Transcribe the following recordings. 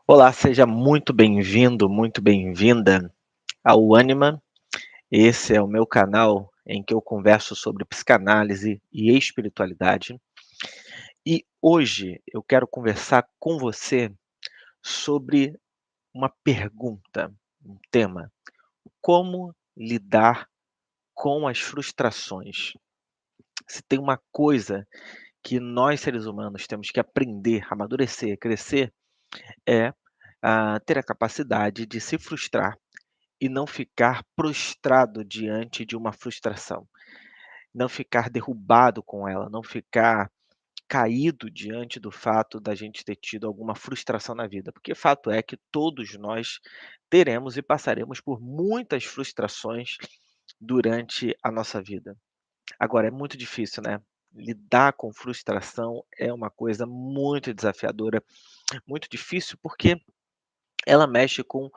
Olá, seja muito bem-vindo, muito bem-vinda ao Ânima. Esse é o meu canal em que eu converso sobre psicanálise e espiritualidade. E hoje eu quero conversar com você sobre uma pergunta, um tema: como lidar com as frustrações? Se tem uma coisa que nós seres humanos temos que aprender, amadurecer, crescer, é ter a capacidade de se frustrar e não ficar prostrado diante de uma frustração, não ficar derrubado com ela, não ficar caído diante do fato da gente ter tido alguma frustração na vida, porque fato é que todos nós teremos e passaremos por muitas frustrações durante a nossa vida. Agora é muito difícil, né? Lidar com frustração é uma coisa muito desafiadora, muito difícil, porque ela mexe com,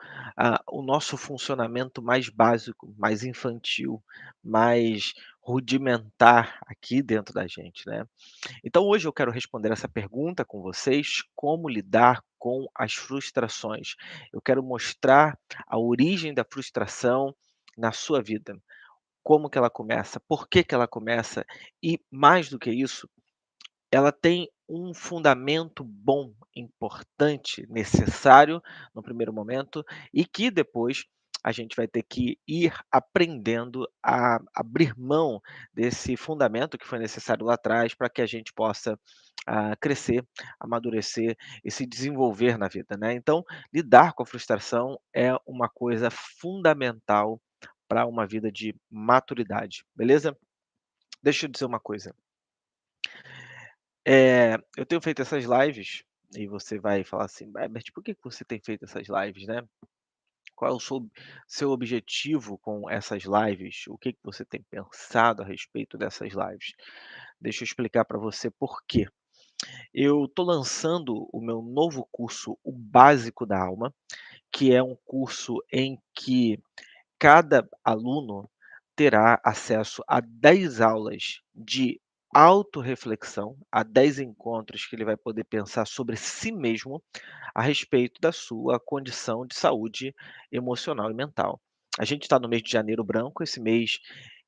o nosso funcionamento mais básico, mais infantil, mais rudimentar aqui dentro da gente, né. Então hoje eu quero responder essa pergunta com vocês: como lidar com as frustrações? Eu quero mostrar a origem da frustração na sua vida, como que ela começa, por que que ela começa e, mais do que isso, ela tem um fundamento bom, importante, necessário no primeiro momento e que depois a gente vai ter que ir aprendendo a abrir mão desse fundamento que foi necessário lá atrás para que a gente possa, crescer, amadurecer e se desenvolver na vida, né. Então, lidar com a frustração é uma coisa fundamental para uma vida de maturidade, beleza? Deixa eu dizer uma coisa. Eu tenho feito essas lives, e você vai falar assim: "Herbert, por que que você tem feito essas lives, né? Qual é o seu objetivo com essas lives? O que que você tem pensado a respeito dessas lives?". Deixa eu explicar para você por quê. Eu estou lançando o meu novo curso, o Básico da Alma, que é um curso em que cada aluno terá acesso a 10 aulas de autorreflexão, a 10 encontros que ele vai poder pensar sobre si mesmo, a respeito da sua condição de saúde emocional e mental. A gente está no mês de Janeiro Branco, esse mês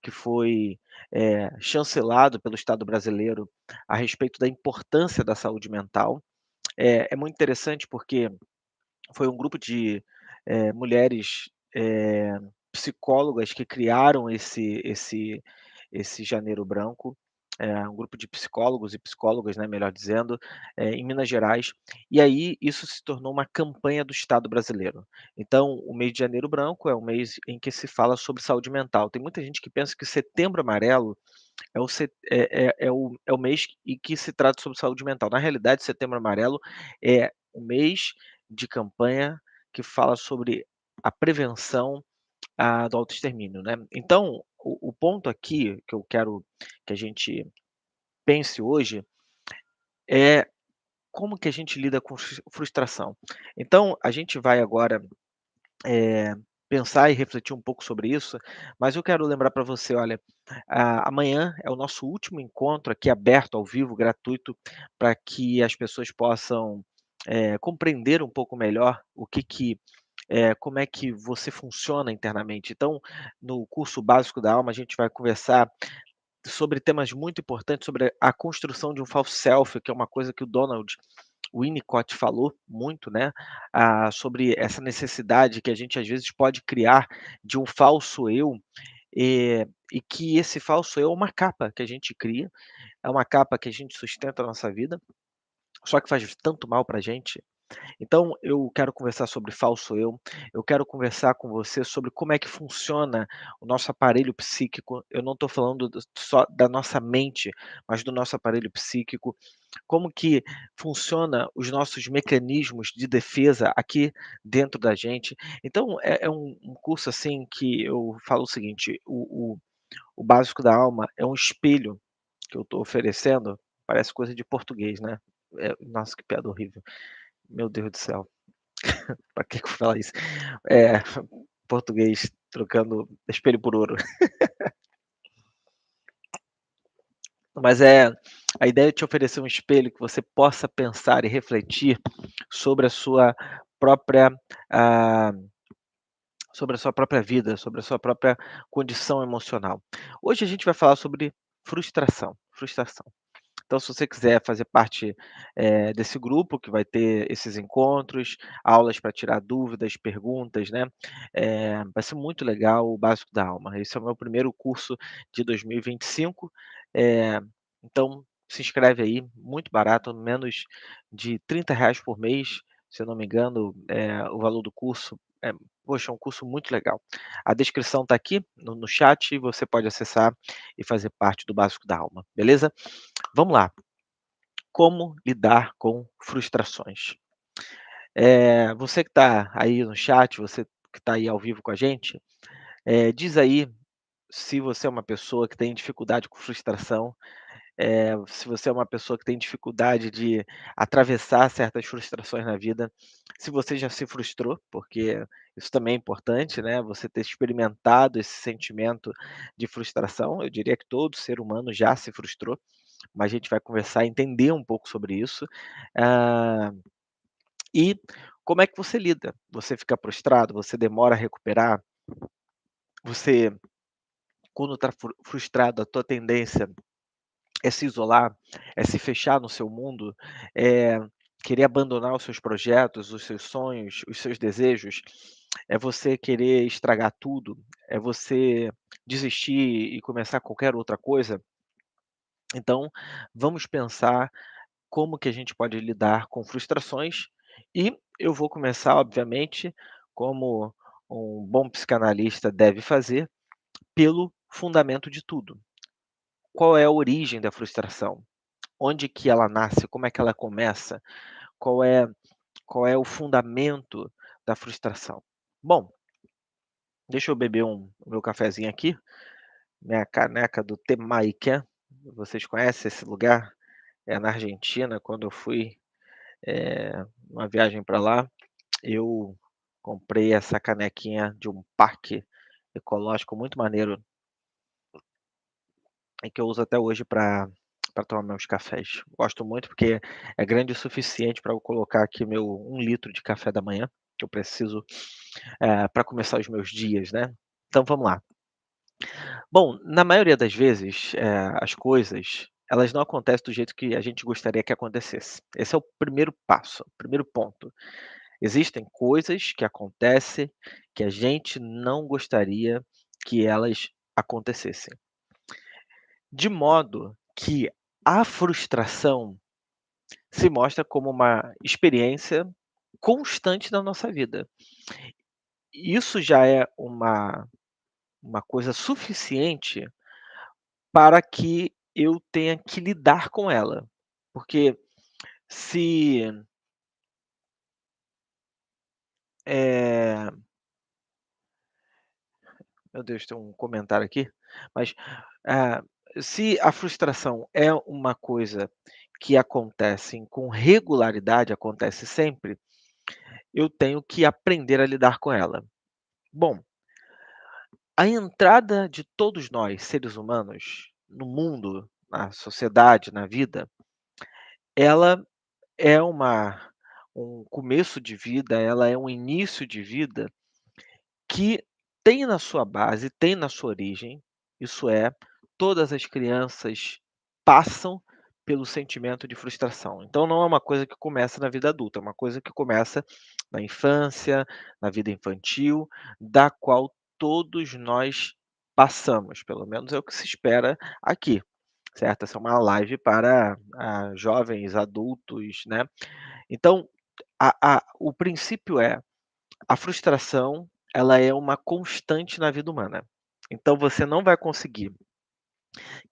que foi, chancelado pelo Estado brasileiro a respeito da importância da saúde mental. É muito interessante porque foi um grupo de, mulheres, psicólogas que criaram esse Janeiro Branco, um grupo de psicólogos e psicólogas, né, melhor dizendo, em Minas Gerais, e aí isso se tornou uma campanha do Estado brasileiro. Então, o mês de Janeiro Branco é um mês em que se fala sobre saúde mental. Tem muita gente que pensa que Setembro Amarelo é o mês em que se trata sobre saúde mental. Na realidade, Setembro Amarelo é o mês de campanha que fala sobre a prevenção, do autoextermínio, né. Então, o ponto aqui que eu quero que a gente pense hoje é como que a gente lida com frustração. Então, a gente vai agora, eh, pensar e refletir um pouco sobre isso, mas eu quero lembrar para você, olha, amanhã é o nosso último encontro aqui aberto, ao vivo, gratuito, para que as pessoas possam, compreender um pouco melhor como é que você funciona internamente. Então, no curso básico da alma, a gente vai conversar sobre temas muito importantes, sobre a construção de um falso self, que é uma coisa que o Donald Winnicott falou muito, né, sobre essa necessidade que a gente às vezes pode criar de um falso eu, e que esse falso eu é uma capa que a gente cria, é uma capa que a gente sustenta a nossa vida, só que faz tanto mal para a gente. Então eu quero conversar sobre falso eu quero conversar com você sobre como é que funciona o nosso aparelho psíquico. Eu não estou falando só da nossa mente, mas do nosso aparelho psíquico, como que funciona os nossos mecanismos de defesa aqui dentro da gente. Então é um curso, assim, que eu falo o seguinte: o básico da alma é um espelho que eu estou oferecendo, parece coisa de português, né. Nossa, que piada horrível. Meu Deus do céu. Pra que que eu vou falar isso? É, português trocando espelho por ouro. Mas a ideia é te oferecer um espelho que você possa pensar e refletir sobre a sua própria, ah, sobre a sua própria vida, sobre a sua própria condição emocional. Hoje a gente vai falar sobre frustração, frustração. Então, se você quiser fazer parte, desse grupo que vai ter esses encontros, aulas para tirar dúvidas, perguntas, né, vai ser muito legal o Básico da Alma. Esse é o meu primeiro curso de 2025, eh, então se inscreve aí, muito barato, menos de R$ 30 por mês, se eu não me engano, o valor do curso. Poxa, é um curso muito legal. A descrição está aqui no chat e você pode acessar e fazer parte do Básico da Alma, beleza? Vamos lá. Como lidar com frustrações? Você que está aí no chat, você que está aí ao vivo com a gente, diz aí se você é uma pessoa que tem dificuldade com frustração, se você é uma pessoa que tem dificuldade de atravessar certas frustrações na vida, se você já se frustrou, porque isso também é importante, né, você ter experimentado esse sentimento de frustração. Eu diria que todo ser humano já se frustrou, mas a gente vai conversar, entender um pouco sobre isso. Ah, e como é que você lida? Você fica frustrado? Você demora a recuperar? Você, quando está frustrado, a tua tendência é se isolar, é se fechar no seu mundo, é querer abandonar os seus projetos, os seus sonhos, os seus desejos, é você querer estragar tudo, é você desistir e começar qualquer outra coisa? Então, vamos pensar como que a gente pode lidar com frustrações, e eu vou começar, obviamente, como um bom psicanalista deve fazer, pelo fundamento de tudo. Qual é a origem da frustração? Onde que ela nasce? Como é que ela começa? Qual é qual é o fundamento da frustração? Bom, deixa eu beber o meu cafezinho aqui, minha caneca do Temaiken. Vocês conhecem esse lugar? É na Argentina. Quando eu fui, numa viagem para lá, eu comprei essa canequinha de um parque ecológico muito maneiro, e que eu uso até hoje para tomar meus cafés. Gosto muito porque é grande o suficiente para eu colocar aqui meu 1 litro de café da manhã, que eu preciso, para começar os meus dias, né. Então vamos lá. Bom, na maioria das vezes, as coisas, elas não acontecem do jeito que a gente gostaria que acontecesse. Esse é o primeiro passo, o primeiro ponto. Existem coisas que acontecem que a gente não gostaria que elas acontecessem. De modo que a frustração se mostra como uma experiência constante na nossa vida. Isso já é uma coisa suficiente para que eu tenha que lidar com ela. Porque se, eh meu Deus, tem um comentário aqui, mas, ah, se a frustração é uma coisa que acontece com regularidade, acontece sempre, eu tenho que aprender a lidar com ela. Bom, a entrada de todos nós, seres humanos, no mundo, na sociedade, na vida, ela é um começo de vida, ela é um início de vida que tem na sua base, tem na sua origem, isso é, todas as crianças passam pelo sentimento de frustração. Então não é uma coisa que começa na vida adulta, é uma coisa que começa na infância, na vida infantil, da qual todos nós passamos, pelo menos é o que se espera aqui, certo? Essa é uma live para, jovens, adultos, né. Então, o princípio é a frustração, ela é uma constante na vida humana. Então você não vai conseguir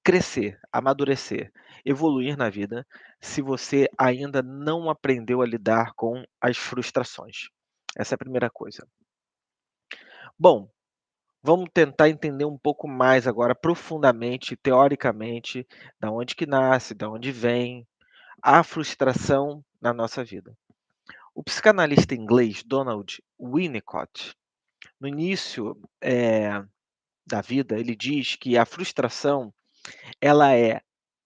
crescer, amadurecer, evoluir na vida, se você ainda não aprendeu a lidar com as frustrações. Essa é a primeira coisa. Bom, vamos tentar entender um pouco mais agora profundamente, teoricamente, da onde que nasce, da onde vem a frustração na nossa vida. O psicanalista inglês Donald Winnicott, no início, da vida, ele diz que a frustração, ela é,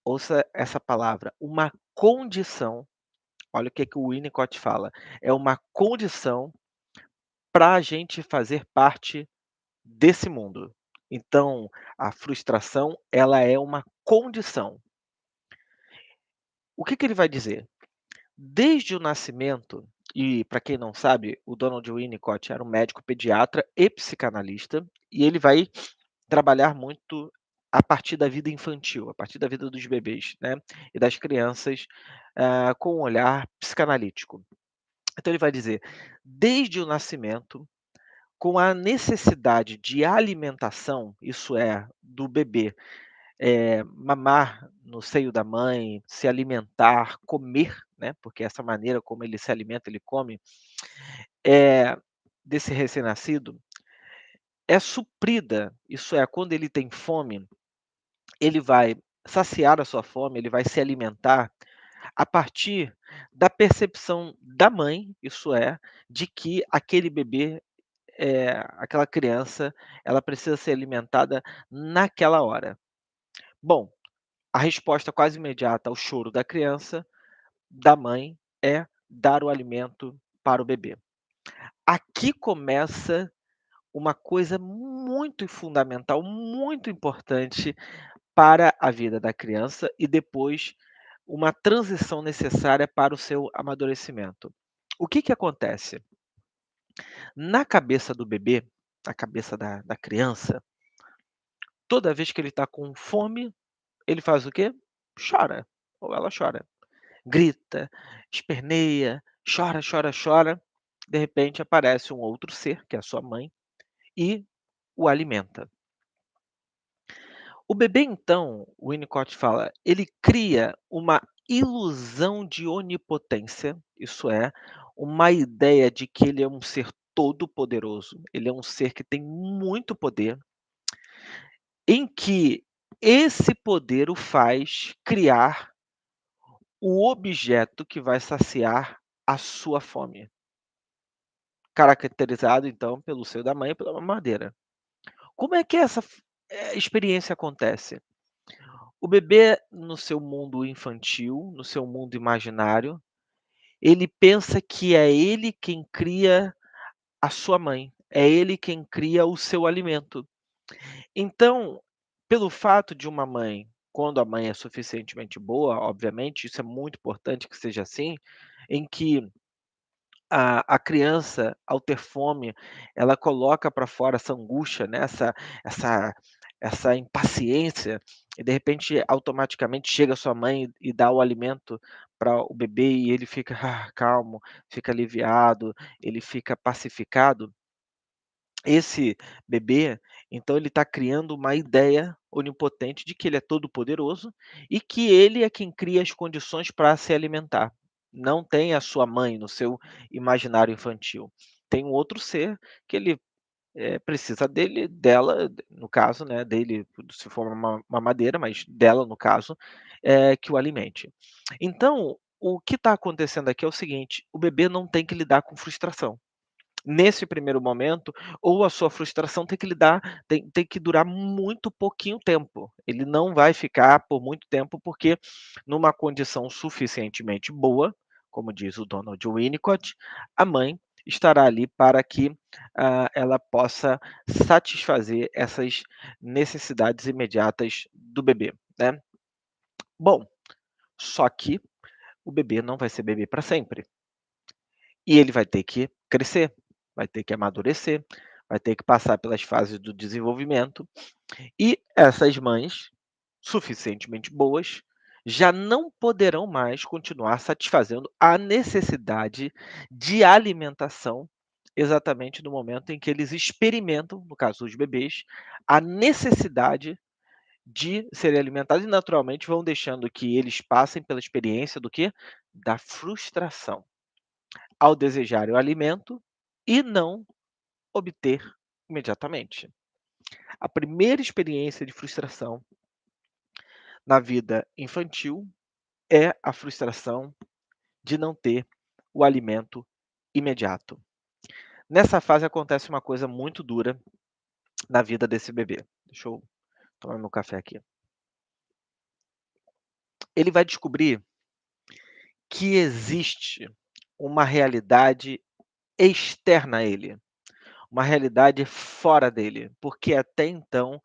ouça essa palavra, uma condição Olha o que que o Winnicott fala, é uma condição para a gente fazer parte desse mundo. Então, a frustração, ela é uma condição. O que que ele vai dizer? Desde o nascimento, e para quem não sabe, o Donald Winnicott era um médico pediatra e psicanalista, e ele vai trabalhar muito a partir da vida infantil, a partir da vida dos bebês, né, e das crianças, com um olhar psicanalítico. Então ele vai dizer: desde o nascimento, com a necessidade de alimentação, isso é, do bebê, mamar no seio da mãe, se alimentar, comer, né, porque essa maneira como ele se alimenta, ele come, eh, desse recém-nascido, é suprida, isso é, quando ele tem fome, ele vai saciar a sua fome, ele vai se alimentar a partir da percepção da mãe, isso é, de que aquele bebê, aquela criança, ela precisa ser alimentada naquela hora. Bom, a resposta quase imediata ao choro da criança, da mãe, é dar o alimento para o bebê. Aqui começa uma coisa muito fundamental, muito importante para a vida da criança e depois uma transição necessária para o seu amadurecimento. O que que acontece? Na cabeça do bebê, na cabeça da criança, toda vez que ele está com fome, ele faz o quê? Chora, ou ela chora. Grita, esperneia, chora, chora, chora. De repente aparece um outro ser, que é a sua mãe, e o alimenta. O bebê, então, o Winnicott fala, ele cria uma ilusão de onipotência, isso é, uma ideia de que ele é um ser todo-poderoso, ele é um ser que tem muito poder, em que esse poder o faz criar o objeto que vai saciar a sua fome, caracterizado, então, pelo seio da mãe e pela mamadeira. Como é que essa experiência acontece? O bebê, no seu mundo infantil, no seu mundo imaginário, ele pensa que é ele quem cria a sua mãe, é ele quem cria o seu alimento. Então, pelo fato de uma mãe, quando a mãe é suficientemente boa, obviamente, isso é muito importante que seja assim, em que a criança, ao ter fome, ela coloca para fora essa angústia, né, essa essa impaciência, e de repente, automaticamente chega a sua mãe e dá o alimento para o bebê e ele fica, calmo, fica aliviado, ele fica pacificado. Esse bebê, então ele está criando uma ideia onipotente de que ele é todo poderoso e que ele é quem cria as condições para se alimentar. Não tem a sua mãe no seu imaginário infantil. Tem um outro ser que ele, precisa dela, no caso, né, dele, se for uma mamadeira, mas dela no caso, que o alimente. Então, o que está acontecendo aqui é o seguinte, o bebê não tem que lidar com frustração. Nesse primeiro momento, ou a sua frustração tem que durar muito pouquinho tempo. Ele não vai ficar por muito tempo, porque numa condição suficientemente boa, como diz o Donald Winnicott, a mãe estará ali para que, ela possa satisfazer essas necessidades imediatas do bebê, né. Bom, só que o bebê não vai ser bebê para sempre. E ele vai ter que crescer, vai ter que amadurecer, vai ter que passar pelas fases do desenvolvimento, e essas mães, suficientemente boas, já não poderão mais continuar satisfazendo a necessidade de alimentação, exatamente no momento em que eles experimentam, no caso dos bebês, a necessidade de serem alimentados e naturalmente vão deixando que eles passem pela experiência do quê? Da frustração ao desejarem o alimento e não obter imediatamente. A primeira experiência de frustração na vida infantil é a frustração de não ter o alimento imediato. Nessa fase acontece uma coisa muito dura na vida desse bebê. Deixa eu tomar meu café aqui. Ele vai descobrir que existe uma realidade externa a ele, uma realidade fora dele, porque até então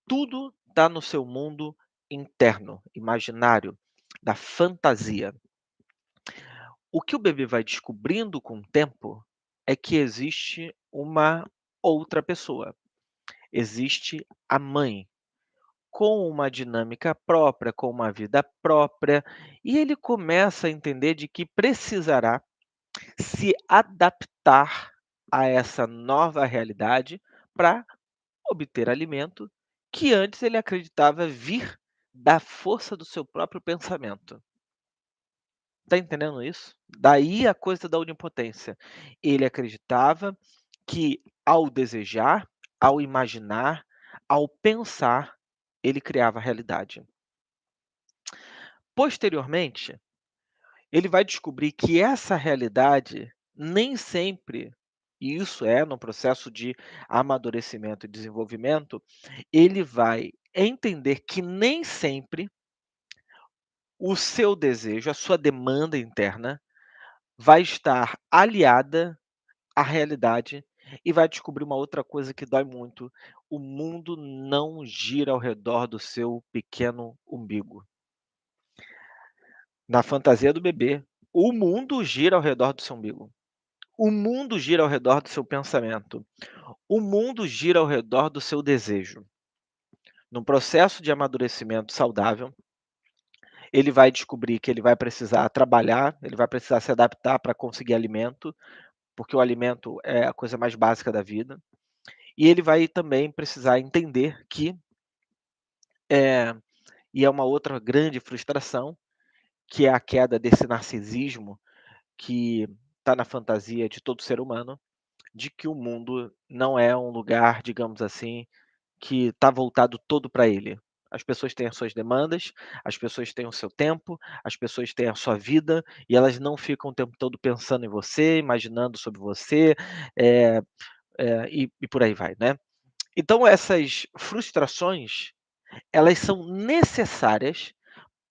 tudo está no seu mundo interno, imaginário, da fantasia. O que o bebê vai descobrindo com o tempo é que existe uma outra pessoa, existe a mãe, com uma dinâmica própria, com uma vida própria, e ele começa a entender de que precisará se adaptar a essa nova realidade para obter alimento que antes ele acreditava vir da força do seu próprio pensamento. Tá entendendo isso? Daí a coisa da onipotência. Ele acreditava que ao desejar, ao imaginar, ao pensar, ele criava a realidade. Posteriormente, ele vai descobrir que essa realidade nem sempre, e isso é no processo de amadurecimento e desenvolvimento, ele vai entender que nem sempre o seu desejo, a sua demanda interna, vai estar aliada à realidade e vai descobrir uma outra coisa que dói muito: o mundo não gira ao redor do seu pequeno umbigo. Na fantasia do bebê, o mundo gira ao redor do seu umbigo. O mundo gira ao redor do seu pensamento. O mundo gira ao redor do seu desejo. No processo de amadurecimento saudável, ele vai descobrir que ele vai precisar trabalhar, ele vai precisar se adaptar para conseguir alimento, porque o alimento é a coisa mais básica da vida. E ele vai também precisar entender que, eh, e é uma outra grande frustração, que é a queda desse narcisismo que está na fantasia de todo ser humano, de que o mundo não é um lugar, digamos assim, que está voltado todo para ele. As pessoas têm as suas demandas, as pessoas têm o seu tempo, as pessoas têm a sua vida e elas não ficam o tempo todo pensando em você, imaginando sobre você, eh e por aí vai, né. Então essas frustrações, elas são necessárias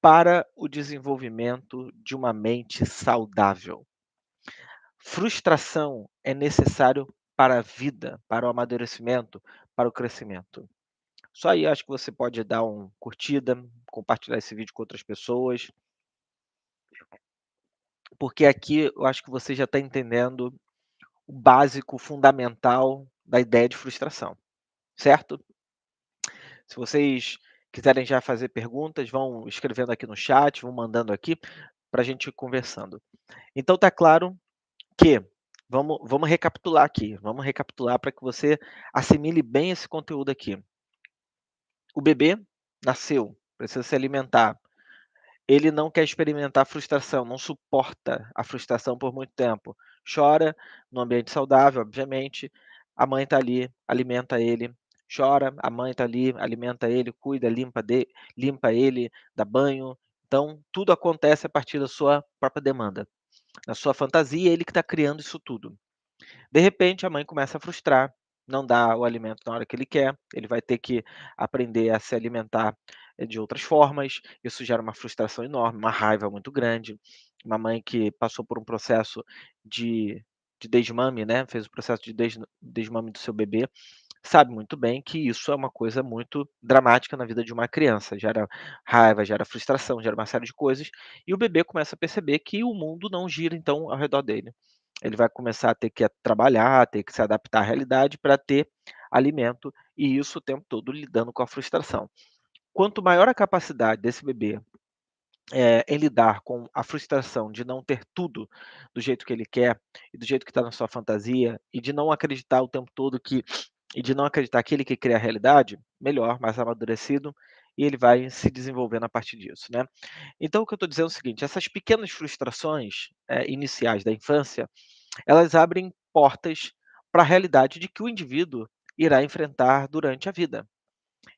para o desenvolvimento de uma mente saudável. Frustração é necessário para a vida, para o amadurecimento, para o crescimento. Só aí acho que você pode dar um curtida, compartilhar esse vídeo com outras pessoas, porque aqui eu acho que você já está entendendo o básico, fundamental da ideia de frustração, certo? Se vocês quiserem já fazer perguntas, vão escrevendo aqui no chat, vão mandando aqui para a gente ir conversando. Então tá claro que vamos recapitular aqui, vamos recapitular para que você assimile bem esse conteúdo aqui. O bebê nasceu, precisa se alimentar. Ele não quer experimentar frustração, não suporta a frustração por muito tempo. Chora no ambiente saudável, obviamente. A mãe está ali, alimenta ele. Chora, a mãe está ali, alimenta ele, cuida, limpa ele, dá banho. Então, tudo acontece a partir da sua própria demanda. Na sua fantasia, ele que está criando isso tudo. De repente, a mãe começa a frustrar, não dá o alimento na hora que ele quer, ele vai ter que aprender a se alimentar, de outras formas, isso gera uma frustração enorme, uma raiva muito grande. Uma mãe que passou por um processo de desmame, né, fez o processo de desmame do seu bebê, sabe muito bem que isso é uma coisa muito dramática na vida de uma criança, gera raiva, gera frustração, gera uma série de coisas, e o bebê começa a perceber que o mundo não gira então ao redor dele. Ele vai começar a ter que trabalhar, ter que se adaptar à realidade para ter alimento, e isso o tempo todo lidando com a frustração. Quanto maior a capacidade desse bebê, em lidar com a frustração de não ter tudo do jeito que ele quer e do jeito que está na sua fantasia, e de não acreditar o tempo todo que e de não acreditar que ele que cria a realidade, melhor, mais amadurecido, e ele vai se desenvolvendo a partir disso, né. Então o que eu estou dizendo é o seguinte, essas pequenas frustrações, iniciais da infância, elas abrem portas para a realidade de que o indivíduo irá enfrentar durante a vida.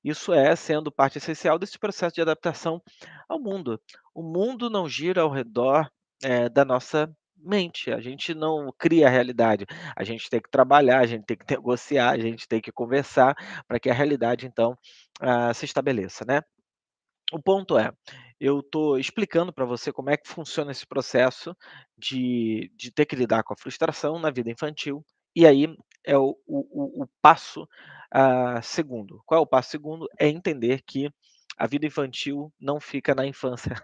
Isso é sendo parte essencial desse processo de adaptação ao mundo. O mundo não gira ao redor, da nossa mente, a gente não cria a realidade, a gente tem que trabalhar, a gente tem que negociar, a gente tem que conversar para que a realidade então, se estabeleça, né. O ponto é, eu estou explicando para você como é que funciona esse processo de ter que lidar com a frustração na vida infantil, e aí é o passo, segundo. Qual é o passo segundo? É entender que a vida infantil não fica na infância,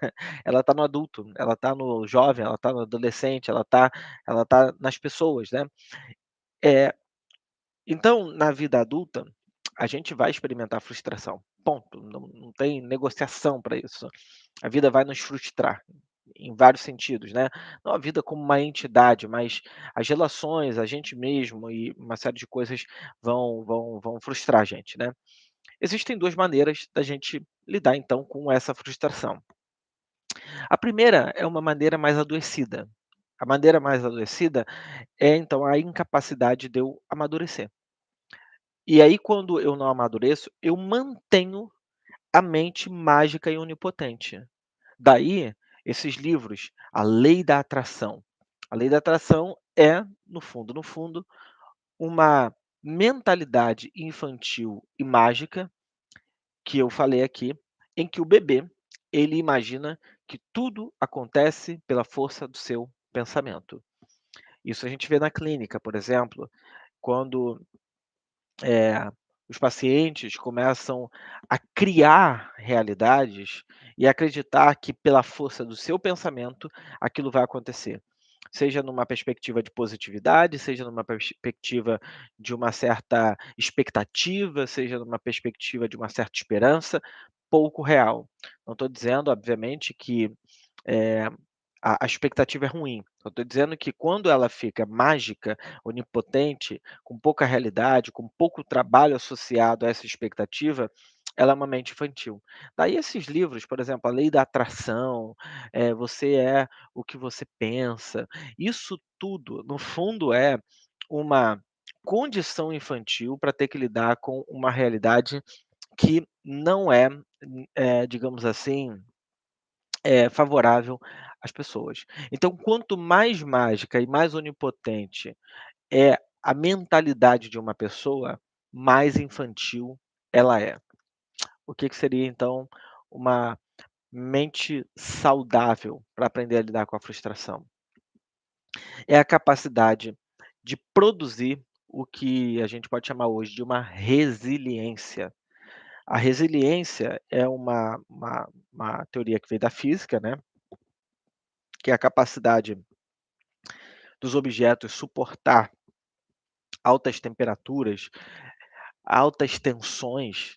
ela está no adulto, ela está no jovem, ela está no adolescente, ela tá nas pessoas, né. Eh então, na vida adulta, a gente vai experimentar frustração, ponto, não tem negociação para isso. A vida vai nos frustrar, em vários sentidos, né. Não a vida como uma entidade, mas as relações, a gente mesmo e uma série de coisas vão frustrar a gente, né. Existem 2 maneiras da gente lidar então com essa frustração. A primeira é uma maneira mais adoecida. A maneira mais adoecida é então a incapacidade de eu amadurecer. E aí quando eu não amadureço, eu mantenho a mente mágica e onipotente. Daí, esses livros, A Lei da Atração. A Lei da Atração é, no fundo, uma mentalidade infantil e mágica, que eu falei aqui, em que o bebê, ele imagina que tudo acontece pela força do seu pensamento. Isso a gente vê na clínica, por exemplo, quando Eh, os pacientes começam a criar realidades e acreditar que pela força do seu pensamento aquilo vai acontecer. Seja numa perspectiva de positividade, seja numa perspectiva de uma certa expectativa, seja numa perspectiva de uma certa esperança, pouco real. Não estou dizendo, obviamente, que eh, a expectativa é ruim. Eu estou dizendo que quando ela fica mágica, onipotente, com pouca realidade, com pouco trabalho associado a essa expectativa, ela é uma mente infantil. Daí esses livros, por exemplo, A Lei da Atração, Você é o que você pensa, isso tudo, no fundo, é uma condição infantil para ter que lidar com uma realidade que não é, digamos assim, favorável às pessoas. Então, quanto mais mágica e mais onipotente é a mentalidade de uma pessoa, mais infantil ela é. O que que seria então uma mente saudável para aprender a lidar com a frustração? É a capacidade de produzir o que a gente pode chamar hoje de uma resiliência. A resiliência é uma teoria que veio da física, né, que é a capacidade dos objetos suportar altas temperaturas, altas tensões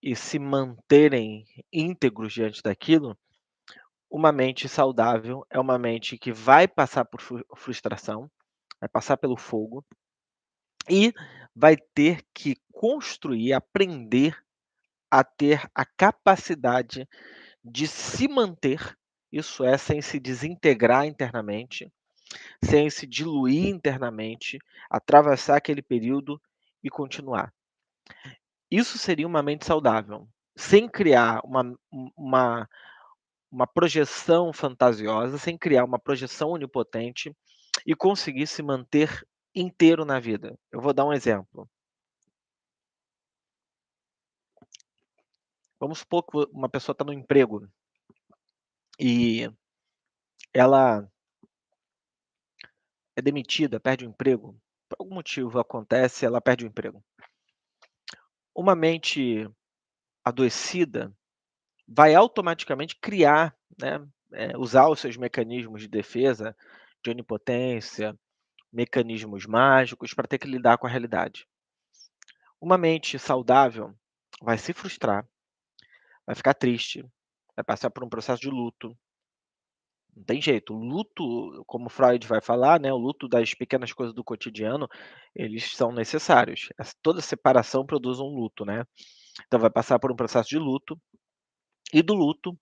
e se manterem íntegros diante daquilo, uma mente saudável é uma mente que vai passar por frustração, vai passar pelo fogo e vai ter que construir, aprender a ter a capacidade de se manter, isso é, sem se desintegrar internamente, sem se diluir internamente, atravessar aquele período e continuar. Isso seria uma mente saudável, sem criar uma projeção fantasiosa, sem criar uma projeção onipotente e conseguir se manter inteiro na vida. Eu vou dar um exemplo. Vamos supor que uma pessoa está no emprego e ela é demitida, perde o emprego, por algum motivo acontece, ela perde o emprego. Uma mente adoecida vai automaticamente criar, né, usar os seus mecanismos de defesa, de onipotência, mecanismos mágicos para ter que lidar com a realidade. Uma mente saudável vai se frustrar, vai ficar triste, vai passar por um processo de luto. Não tem jeito. O luto, como Freud vai falar, né, o luto das pequenas coisas do cotidiano, eles são necessários. Toda separação produz um luto, né? Então vai passar por um processo de luto, e do luto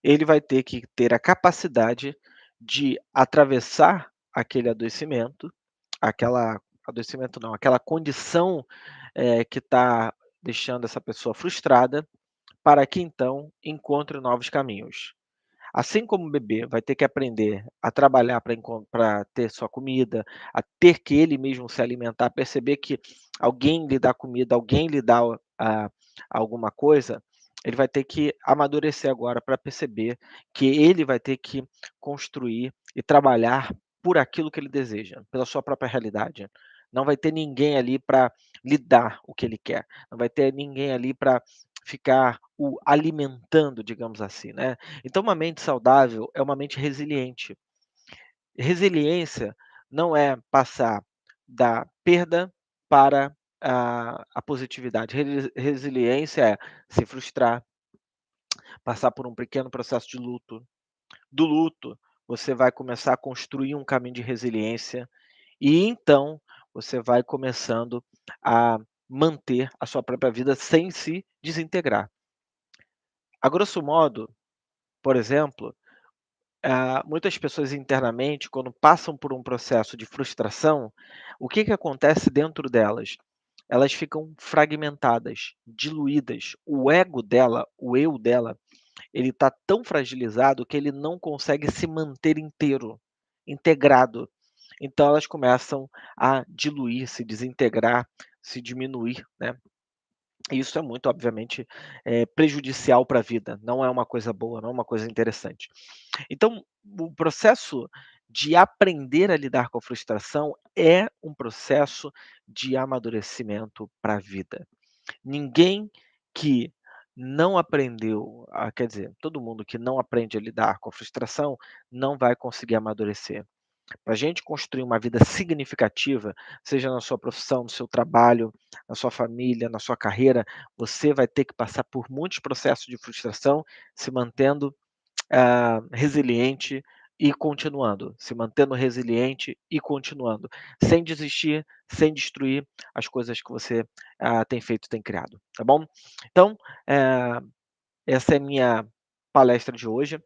ele vai ter que ter a capacidade de atravessar aquele adoecimento, aquela adoecimento não, aquela condição, que está deixando essa pessoa frustrada, para que então encontre novos caminhos. Assim como o bebê vai ter que aprender a trabalhar para ter sua comida, a ter que ele mesmo se alimentar, perceber que alguém lhe dá comida, alguém lhe dá, alguma coisa, ele vai ter que amadurecer agora para perceber que ele vai ter que construir e trabalhar por aquilo que ele deseja, pela sua própria realidade. Não vai ter ninguém ali para lhe dar o que ele quer, não vai ter ninguém ali para ficar o alimentando, digamos assim, né. Então uma mente saudável é uma mente resiliente. Resiliência não é passar da perda para a positividade. Resiliência é se frustrar, passar por um pequeno processo de luto. Do luto, você vai começar a construir um caminho de resiliência e então você vai começando a manter a sua própria vida sem se desintegrar. A grosso modo, por exemplo, muitas pessoas internamente, quando passam por um processo de frustração, o que que acontece dentro delas? Elas ficam fragmentadas, diluídas. O ego dela, o eu dela, ele está tão fragilizado que ele não consegue se manter inteiro, integrado. Então elas começam a diluir, se desintegrar, se diminuir, né. E isso é muito, obviamente, prejudicial para a vida, não é uma coisa boa, não é uma coisa interessante. Então, o processo de aprender a lidar com a frustração é um processo de amadurecimento para a vida. Ninguém que não aprendeu, quer dizer, todo mundo que não aprende a lidar com a frustração não vai conseguir amadurecer. Para a gente construir uma vida significativa, seja na sua profissão, no seu trabalho, na sua família, na sua carreira, você vai ter que passar por muitos processos de frustração, se mantendo resiliente e continuando, se mantendo resiliente e continuando, sem desistir, sem destruir as coisas que você, tem feito, tem criado, tá bom? Então, eh, essa é minha palestra de hoje.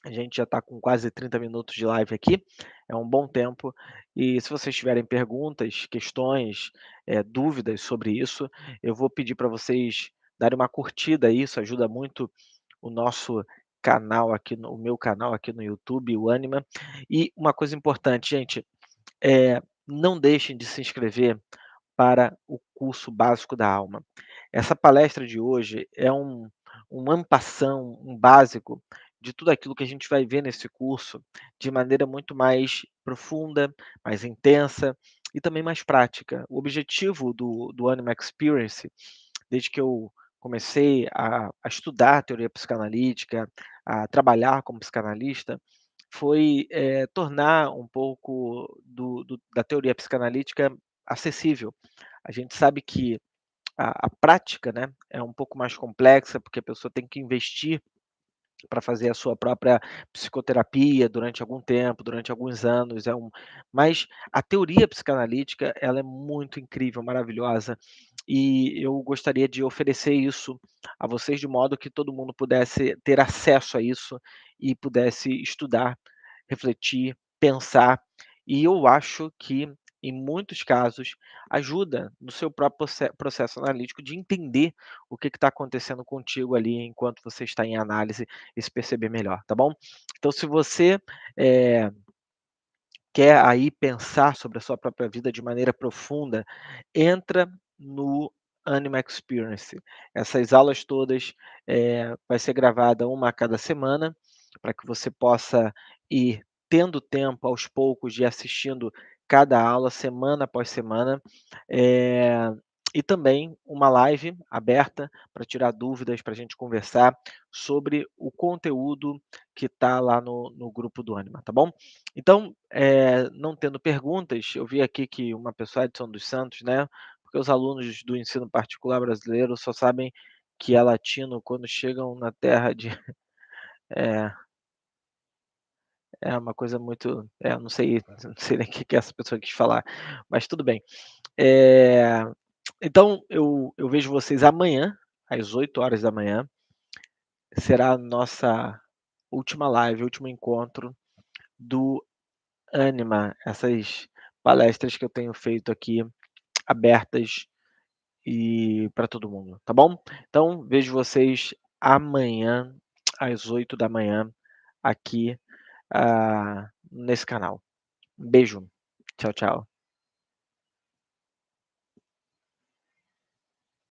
A gente já está com quase 30 minutos de live aqui, é um bom tempo. E se vocês tiverem perguntas, questões, dúvidas sobre isso, eu vou pedir para vocês darem uma curtida aí, isso ajuda muito o nosso canal aqui no o meu canal aqui no YouTube, o Anima. E uma coisa importante, gente, não deixem de se inscrever para o curso básico da alma. Essa palestra de hoje é um ampassão, um básico de tudo aquilo que a gente vai ver nesse curso de maneira muito mais profunda, mais intensa e também mais prática. O objetivo do Anima Experience, desde que eu comecei a estudar teoria psicanalítica, a trabalhar como psicanalista, foi, tornar um pouco da teoria psicanalítica acessível. A gente sabe que a prática, né, é um pouco mais complexa, porque a pessoa tem que investir para fazer a sua própria psicoterapia durante algum tempo, durante alguns anos, mas a teoria psicanalítica, ela é muito incrível, maravilhosa, e eu gostaria de oferecer isso a vocês de modo que todo mundo pudesse ter acesso a isso e pudesse estudar, refletir, pensar, e eu acho que, em muitos casos, ajuda no seu próprio processo analítico de entender o que está acontecendo contigo ali enquanto você está em análise e se perceber melhor, tá bom? Então se você, eh, quer aí pensar sobre a sua própria vida de maneira profunda, entra no Anima Experience. Essas aulas todas, vai ser gravada uma a cada semana, para que você possa ir tendo tempo aos poucos de ir assistindo cada aula, semana após semana, eh, e também uma live aberta para tirar dúvidas, para a gente conversar sobre o conteúdo que está lá no grupo do Anima, tá bom? Então, não tendo perguntas, eu vi aqui que uma pessoa é de São dos Santos, né, porque os alunos do ensino particular brasileiro só sabem que é latino quando chegam na terra de é, é uma coisa muito não sei não sei nem o que que essa pessoa quis falar, mas tudo bem. Eh, então eu vejo vocês amanhã, às 8 horas da manhã. Será a nossa última live, último encontro do Anima, essas palestras que eu tenho feito aqui, abertas e para todo mundo, tá bom? Então vejo vocês amanhã às 8 da manhã aqui, nesse canal. Um beijo. Tchau, tchau.